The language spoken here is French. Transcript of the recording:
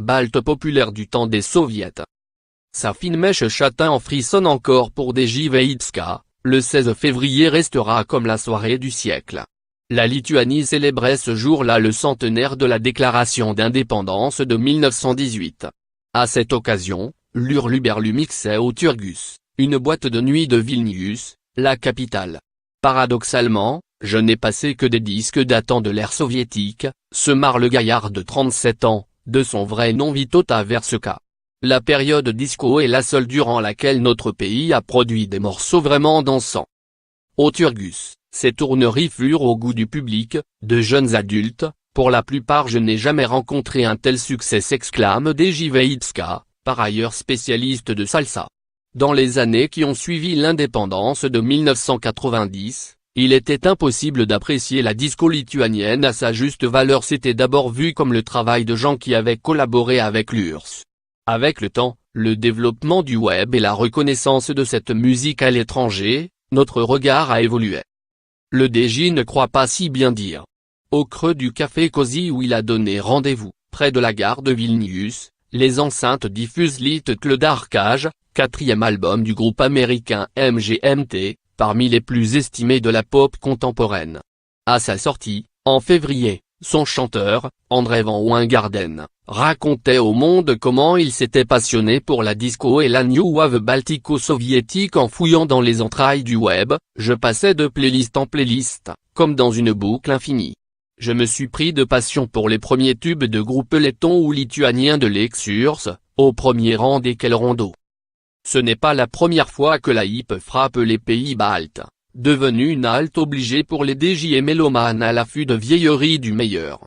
balte populaire du temps des soviets. Sa fine mèche châtain en frissonne encore pour des Jiveïtska, le 16 février restera comme la soirée du siècle. La Lituanie célébrait ce jour-là le centenaire de la déclaration d'indépendance de 1918. À cette occasion, l'Hurluberlu mixait au Turgus, une boîte de nuit de Vilnius, la capitale. Paradoxalement, je n'ai passé que des disques datant de l'ère soviétique, se marre le gaillard de 37 ans, de son vrai nom Vitota Verska. La période disco est la seule durant laquelle notre pays a produit des morceaux vraiment dansants. Au Turgus, ces tourneries furent au goût du public, de jeunes adultes, pour la plupart je n'ai jamais rencontré un tel succès s'exclame Jiveïtska, par ailleurs spécialiste de salsa. Dans les années qui ont suivi l'indépendance de 1990, il était impossible d'apprécier la disco lituanienne à sa juste valeur, c'était d'abord vu comme le travail de gens qui avaient collaboré avec l'URSS. Avec le temps, le développement du web et la reconnaissance de cette musique à l'étranger, notre regard a évolué. Le DJ ne croit pas si bien dire. Au creux du café Cozy où il a donné rendez-vous, près de la gare de Vilnius, les enceintes diffusent Lit Cloud Arcage, 4e album du groupe américain MGMT, parmi les plus estimés de la pop contemporaine. À sa sortie, en février, son chanteur, André Van Wijngaarden, racontait au monde comment il s'était passionné pour la disco et la new wave baltico-soviétique en fouillant dans les entrailles du web, je passais de playlist en playlist, comme dans une boucle infinie. Je me suis pris de passion pour les premiers tubes de groupes lettons ou lituaniens de l'ex-URSS, au premier rang desquels Rondo. Ce n'est pas la première fois que la hip frappe les pays baltes, devenue une halte obligée pour les DJ et mélomanes à l'affût de vieilleries du meilleur.